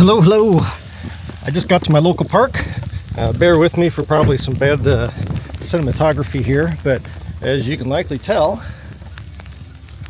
Hello. I just got to my local park. Bear with me for probably some bad cinematography here, but as you can likely tell,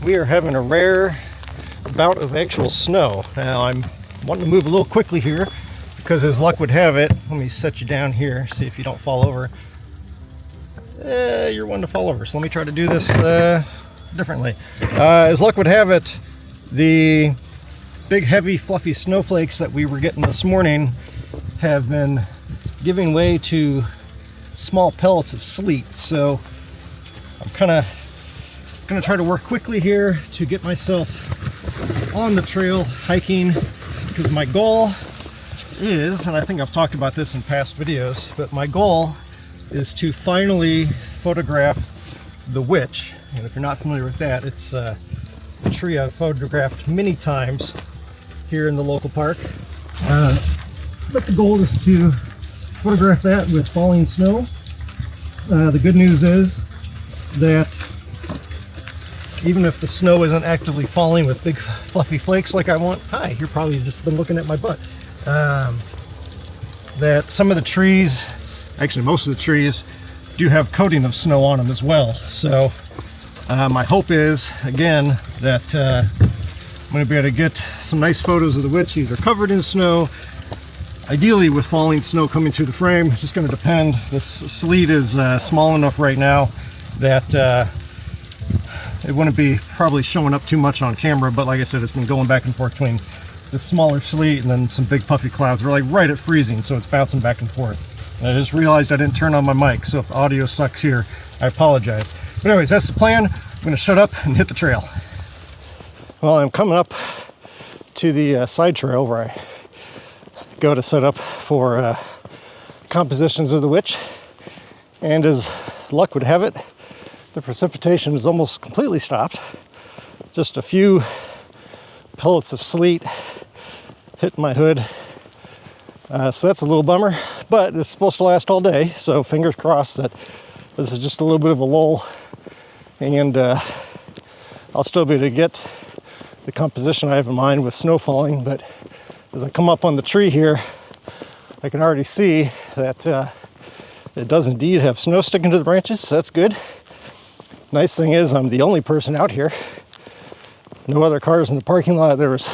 we are having a rare bout of actual snow. Now I'm wanting to move a little quickly here because as luck would have it, let me set you down here, see if you don't fall over. You're one to fall over, so let me try to do this differently. As luck would have it, the big heavy fluffy snowflakes that we were getting this morning have been giving way to small pellets of sleet, so I'm kind of gonna try to work quickly here to get myself on the trail hiking, because my goal is, and I think I've talked about this in past videos, but my goal is to finally photograph the witch. And if you're not familiar with that, it's a tree I've photographed many times here in the local park. But the goal is to photograph that with falling snow. The good news is that even if the snow isn't actively falling with big fluffy flakes like I want, hi, you're probably just been looking at my butt, that some of the trees, actually most of the trees, do have coating of snow on them as well. So my hope is, again, that I'm going to be able to get some nice photos of the witch, either covered in snow, ideally with falling snow coming through the frame. It's just going to depend. This sleet is small enough right now that it wouldn't be probably showing up too much on camera, but like I said, it's been going back and forth between the smaller sleet and then some big puffy clouds. We're like right at freezing, so it's bouncing back and forth. And I just realized I didn't turn on my mic, so if the audio sucks here, I apologize. But anyways, that's the plan. I'm going to shut up and hit the trail. Well, I'm coming up to the side trail where I go to set up for compositions of the witch, and as luck would have it, the precipitation is almost completely stopped. Just a few pellets of sleet hitting my hood, so that's a little bummer, but it's supposed to last all day, so fingers crossed that this is just a little bit of a lull, and I'll still be able to get the composition I have in mind with snow falling. But as I come up on the tree here, I can already see that it does indeed have snow sticking to the branches, so that's good. Nice thing is I'm the only person out here. No other cars in the parking lot. There was,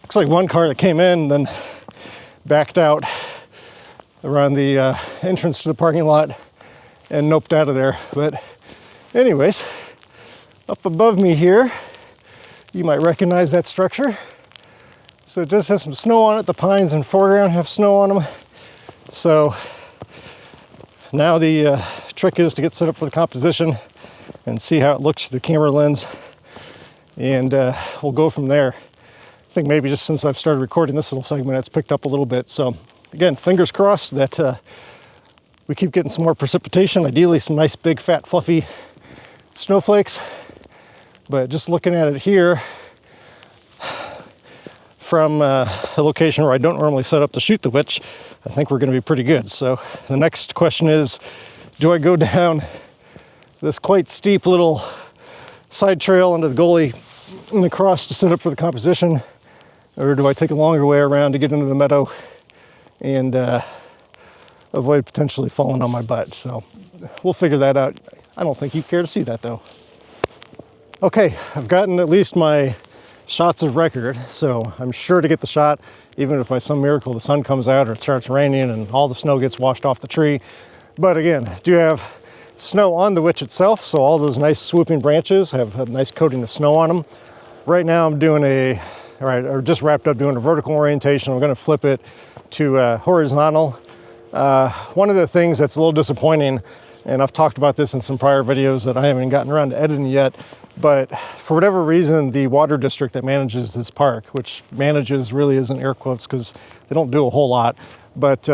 looks like one car that came in and then backed out around the entrance to the parking lot and noped out of there. But anyways, up above me here, you might recognize that structure. So it just has some snow on it. The pines in the foreground have snow on them. So now the trick is to get set up for the composition and see how it looks through the camera lens. And we'll go from there. I think maybe just since I've started recording this little segment, it's picked up a little bit. So again, fingers crossed that we keep getting some more precipitation, ideally some nice big fat fluffy snowflakes. But just looking at it here from a location where I don't normally set up to shoot the witch, I think we're going to be pretty good. So the next question is, do I go down this quite steep little side trail under the gully and across to set up for the composition, or do I take a longer way around to get into the meadow and avoid potentially falling on my butt? So we'll figure that out. I don't think you care to see that though. Okay, I've gotten at least my shots of record, so I'm sure to get the shot, even if by some miracle the sun comes out or it starts raining and all the snow gets washed off the tree. But again, do have snow on the witch itself, so all those nice swooping branches have a nice coating of snow on them. Right now I'm doing I just wrapped up doing a vertical orientation. I'm going to flip it to horizontal. One of the things that's a little disappointing, and I've talked about this in some prior videos that I haven't gotten around to editing yet, but for whatever reason, the water district that manages this park, which manages really isn't air quotes because they don't do a whole lot, but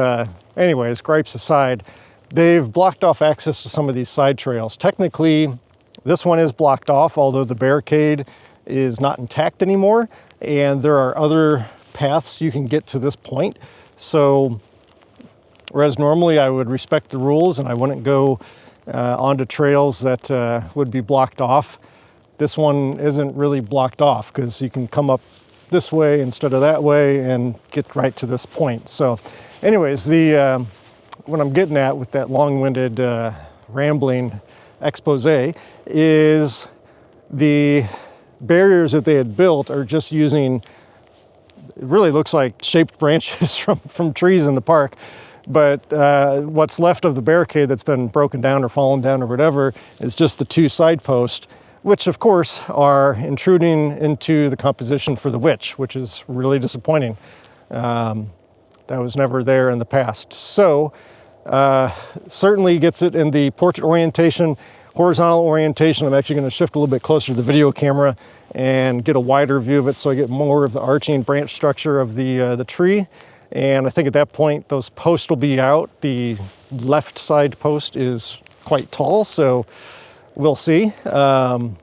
anyways, gripes aside, they've blocked off access to some of these side trails. Technically, this one is blocked off, although the barricade is not intact anymore, and there are other paths you can get to this point. So whereas normally I would respect the rules and I wouldn't go onto trails that would be blocked off, this one isn't really blocked off because you can come up this way instead of that way and get right to this point. So anyways, what I'm getting at with that long-winded rambling expose is the barriers that they had built are just using, it really looks like shaped branches from trees in the park. But what's left of the barricade that's been broken down or fallen down or whatever is just the 2 side posts, which of course are intruding into the composition for the witch, which is really disappointing. That was never there in the past. So certainly gets it in the portrait orientation, horizontal orientation. I'm actually going to shift a little bit closer to the video camera and get a wider view of it so I get more of the arching branch structure of the tree. And I think at that point, those posts will be out. The left side post is quite tall, so we'll see. So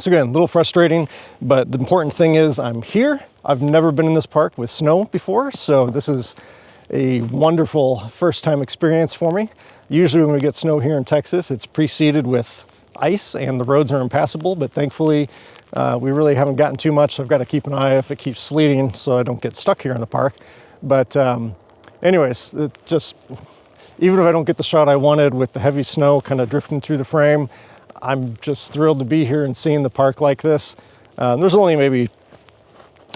again, a little frustrating, but the important thing is I'm here. I've never been in this park with snow before, so this is a wonderful first-time experience for me. Usually when we get snow here in Texas, it's preceded with ice and the roads are impassable, but thankfully we really haven't gotten too much. I've got to keep an eye if it keeps sleeting so I don't get stuck here in the park. But anyways, even if I don't get the shot I wanted with the heavy snow kind of drifting through the frame, I'm just thrilled to be here and seeing the park like this. There's only maybe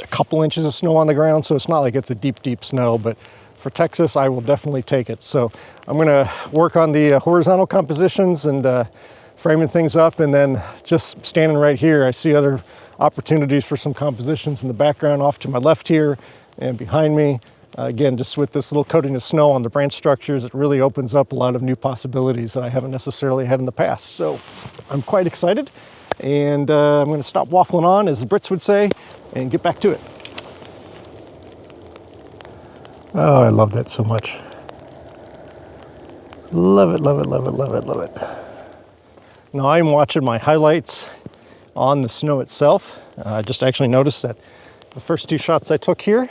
a couple inches of snow on the ground, so it's not like it's a deep, deep snow, but for Texas, I will definitely take it. So I'm gonna work on the horizontal compositions and framing things up, and then just standing right here, I see other opportunities for some compositions in the background off to my left here and behind me. Again, just with this little coating of snow on the branch structures, it really opens up a lot of new possibilities that I haven't necessarily had in the past. So I'm quite excited, and I'm going to stop waffling on, as the Brits would say, and get back to it. Oh, I love that so much. Love it, love it, love it, love it, love it. Now I'm watching my highlights on the snow itself. I just actually noticed that the first 2 shots I took here,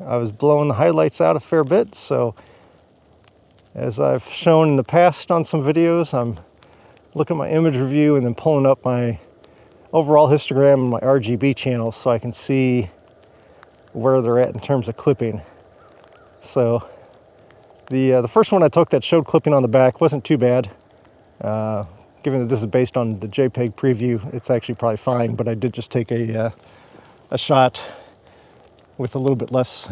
I was blowing the highlights out a fair bit. So as I've shown in the past on some videos, I'm looking at my image review and then pulling up my overall histogram and my RGB channels so I can see where they're at in terms of clipping. So the first one I took that showed clipping on the back wasn't too bad. Given that this is based on the JPEG preview, it's actually probably fine, but I did just take a shot with a little bit less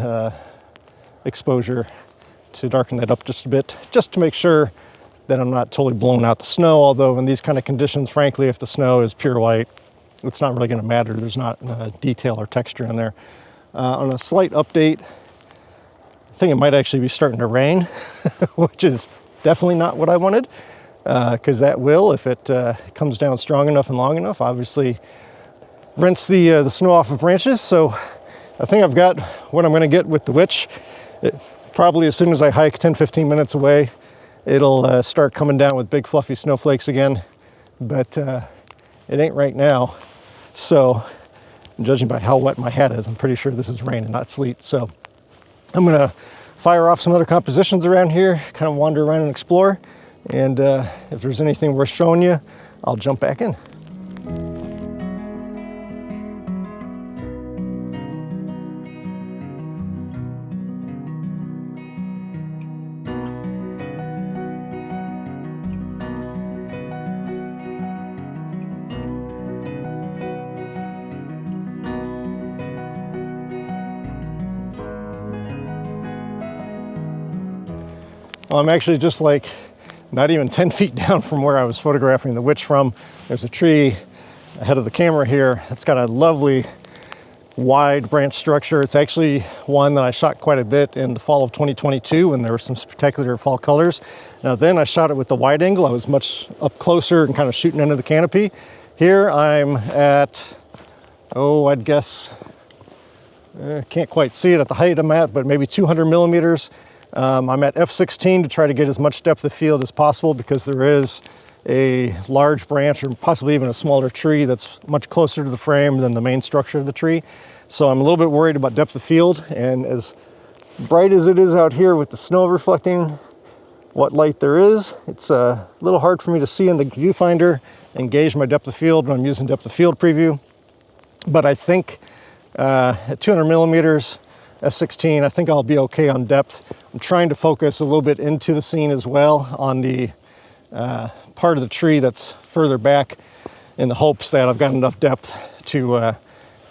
exposure to darken that up just a bit, just to make sure that I'm not totally blowing out the snow. Although in these kind of conditions, frankly, if the snow is pure white, it's not really going to matter. There's not detail or texture in there. On a slight update, I think it might actually be starting to rain, which is definitely not what I wanted, because that will, if it comes down strong enough and long enough, obviously rinse the snow off of branches. So I think I've got what I'm going to get with the witch. Probably as soon as I hike 10-15 minutes away, it'll start coming down with big fluffy snowflakes again, but it ain't right now. So judging by how wet my hat is, I'm pretty sure this is rain and not sleet. So I'm going to fire off some other compositions around here, kind of wander around and explore, and if there's anything worth showing you, I'll jump back in. Well, I'm actually just like not even 10 feet down from where I was photographing the witch from. There's a tree ahead of the camera here. It's got a lovely wide branch structure. It's actually one that I shot quite a bit in the fall of 2022 when there were some spectacular fall colors. Now then I shot it with the wide angle. I was much up closer and kind of shooting into the canopy. Here I'm at, I'd guess, can't quite see it at the height I'm at, but maybe 200 millimeters. I'm at f16 to try to get as much depth of field as possible because there is a large branch or possibly even a smaller tree that's much closer to the frame than the main structure of the tree. So I'm a little bit worried about depth of field, and as bright as it is out here with the snow reflecting what light there is, it's a little hard for me to see in the viewfinder and gauge my depth of field when I'm using depth of field preview. But I think At 200 millimeters, f/16, I think I'll be okay on depth. I'm trying to focus a little bit into the scene as well on the part of the tree that's further back, in the hopes that I've got enough depth to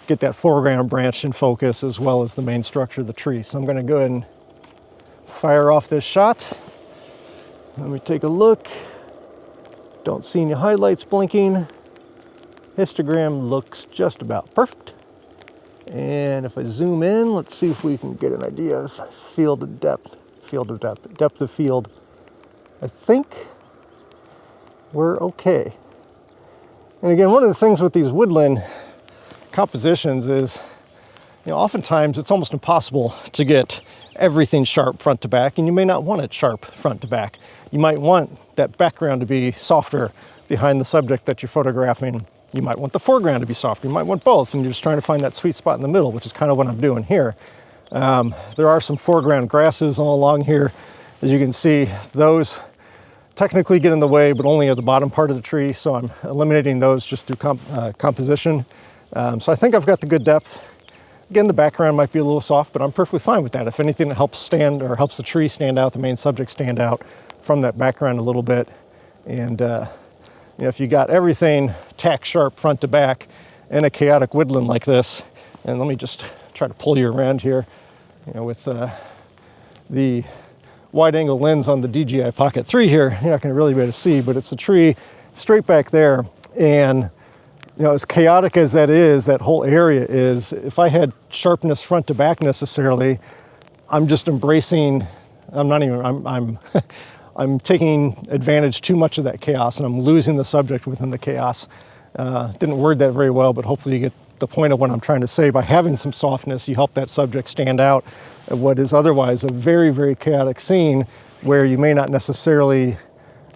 get that foreground branch in focus as well as the main structure of the tree. So I'm going to go ahead and fire off this shot. Let me take a look. Don't see any highlights blinking. Histogram looks just about perfect. And if I zoom in, let's see if we can get an idea of field of depth of field. I think we're okay. And again, one of the things with these woodland compositions is, you know, oftentimes it's almost impossible to get everything sharp front to back, and you may not want it sharp front to back. You might want that background to be softer behind the subject that you're photographing. You might want the foreground to be softer. You might want both, and you're just trying to find that sweet spot in the middle, which is kind of what I'm doing here. There are some foreground grasses all along here. As you can see, those technically get in the way, but only at the bottom part of the tree, so I'm eliminating those just through composition. So I think I've got the good depth. Again, the background might be a little soft, but I'm perfectly fine with that. If anything that helps helps the tree stand out, the main subject stand out from that background a little bit. And you know, if you got everything tack sharp front to back in a chaotic woodland like this, and let me just try to pull you around here, you know, with the wide angle lens on the DJI Pocket 3 here, you're not going to really be able to see, but it's a tree straight back there. And you know, as chaotic as that is, that whole area is, if I had sharpness front to back necessarily, I'm just embracing, I'm taking advantage too much of that chaos, and I'm losing the subject within the chaos. Didn't word that very well, but hopefully you get the point of what I'm trying to say. By having some softness, you help that subject stand out at what is otherwise a very, very chaotic scene where you may not necessarily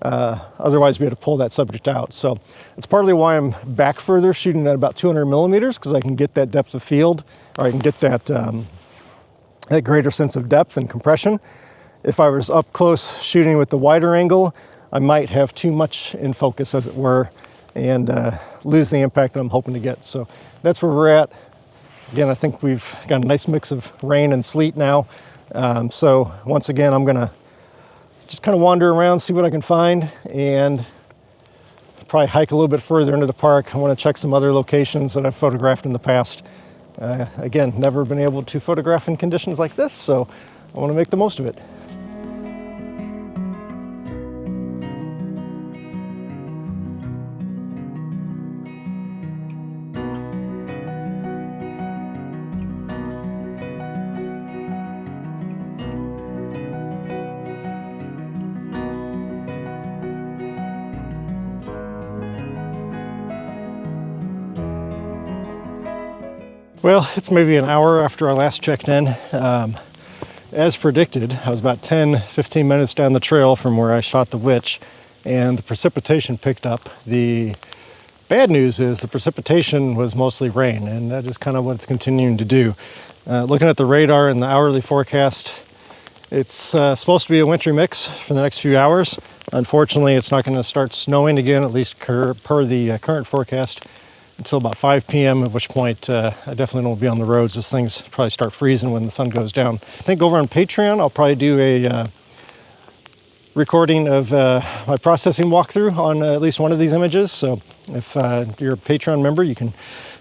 otherwise be able to pull that subject out. So it's partly why I'm back further, shooting at about 200 millimeters, because I can get that depth of field, or I can get that, that greater sense of depth and compression. If I was up close shooting with the wider angle, I might have too much in focus, as it were, and lose the impact that I'm hoping to get. So that's where we're at. Again, I think we've got a nice mix of rain and sleet now. So once again, I'm gonna just kind of wander around, see what I can find, and probably hike a little bit further into the park. I want to check some other locations that I've photographed in the past. Again, never been able to photograph in conditions like this, so I want to make the most of it. Well, it's maybe an hour after I last checked in. As predicted, I was about 10-15 minutes down the trail from where I shot the witch, and the precipitation picked up. The bad news is the precipitation was mostly rain, and that is kind of what it's continuing to do. Looking at the radar and the hourly forecast, it's supposed to be a wintry mix for the next few hours. Unfortunately, it's not going to start snowing again, at least per the current forecast, until about 5 p.m., at which point I definitely won't be on the roads. This thing's probably start freezing when the sun goes down. I think over on Patreon, I'll probably do a recording of my processing walkthrough on at least one of these images. So if you're a Patreon member, you can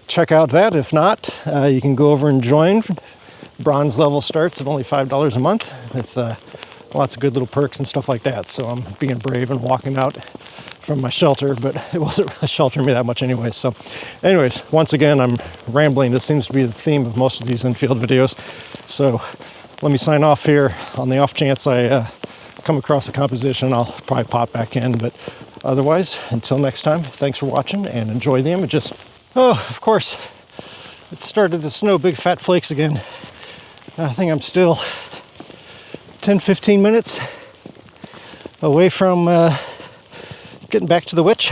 check out that. If not, you can go over and join. Bronze level starts at only $5 a month with lots of good little perks and stuff like that. So I'm being brave and walking out from my shelter, but it wasn't really sheltering me that much anyway. So anyways, once again, I'm rambling. This seems to be the theme of most of these in-field videos. So let me sign off here. On the off chance I come across a composition, I'll probably pop back in. But otherwise, until next time, thanks for watching and enjoy the images. Oh, of course, it started to snow big fat flakes again. I think I'm still 10-15 minutes away from getting back to the witch.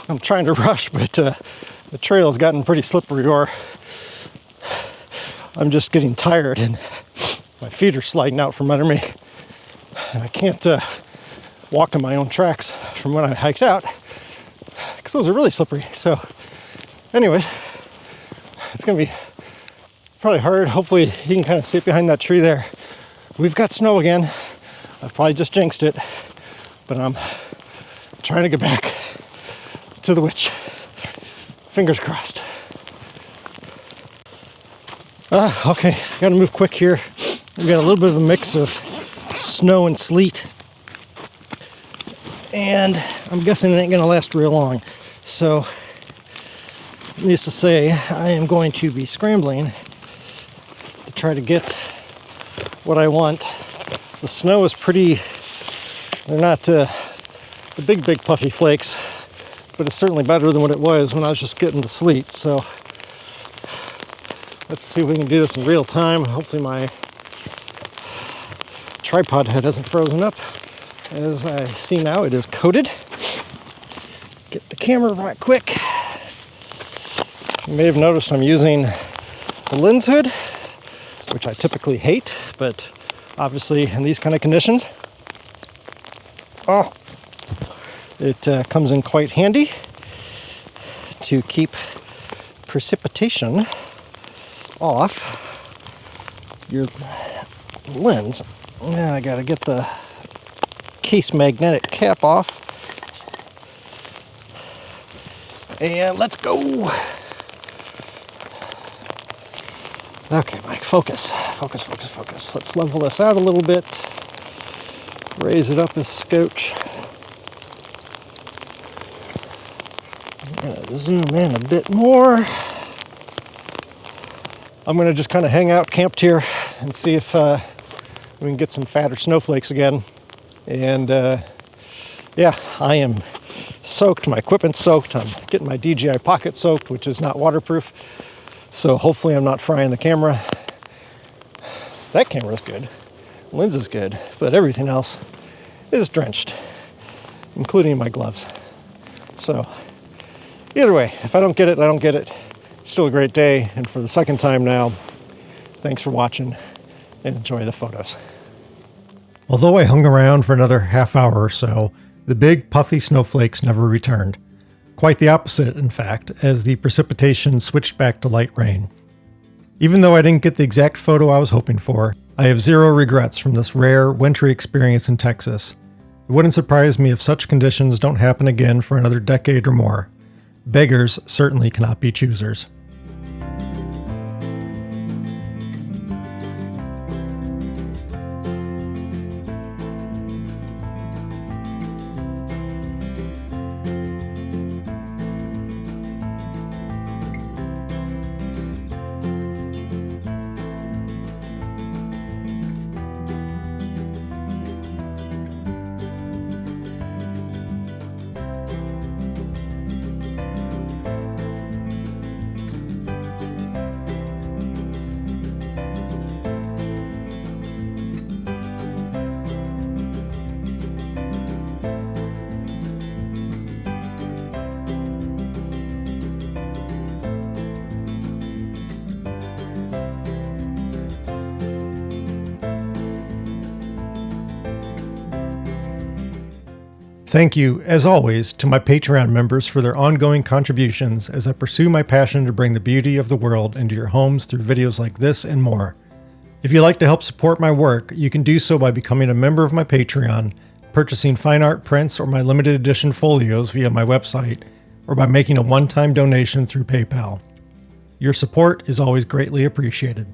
I'm trying to rush, but the trail has gotten pretty slippery, or I'm just getting tired and my feet are sliding out from under me. And I can't walk in my own tracks from when I hiked out, because those are really slippery. So anyways, it's going to be probably hard. Hopefully you can kind of see it behind that tree there. We've got snow again. I've probably just jinxed it, but I'm trying to get back to the witch. Fingers crossed. Okay, gotta move quick here. We've got a little bit of a mix of snow and sleet, and I'm guessing it ain't gonna last real long. So, needless to say, I am going to be scrambling to try to get what I want. The snow is pretty, they're not the big puffy flakes, but it's certainly better than what it was when I was just getting the sleet. So let's see if we can do this in real time. Hopefully my tripod head hasn't frozen up. As I see now, it is coated. Get the camera right quick. You may have noticed I'm using the lens hood, which I typically hate, but obviously in these kind of conditions, it comes in quite handy to keep precipitation off your lens. Now I gotta get the case magnetic cap off. And let's go. Okay, Mike, focus. Let's level this out a little bit. Raise it up a scotch. Zoom in a bit more. I'm gonna just kind of hang out camped here and see if we can get some fatter snowflakes again. And yeah, I am soaked, my equipment's soaked, I'm getting my DJI Pocket soaked, which is not waterproof. So hopefully I'm not frying the camera. That camera's good, lens is good, but everything else is drenched, including my gloves. So either way, if I don't get it, I don't get it. Still a great day, and for the second time now, thanks for watching and enjoy the photos. Although I hung around for another half hour or so, the big puffy snowflakes never returned. Quite the opposite, in fact, as the precipitation switched back to light rain. Even though I didn't get the exact photo I was hoping for, I have zero regrets from this rare, wintry experience in Texas. It wouldn't surprise me if such conditions don't happen again for another decade or more. Beggars certainly cannot be choosers. Thank you, as always, to my Patreon members for their ongoing contributions as I pursue my passion to bring the beauty of the world into your homes through videos like this and more. If you'd like to help support my work, you can do so by becoming a member of my Patreon, purchasing fine art prints or my limited edition folios via my website, or by making a one-time donation through PayPal. Your support is always greatly appreciated.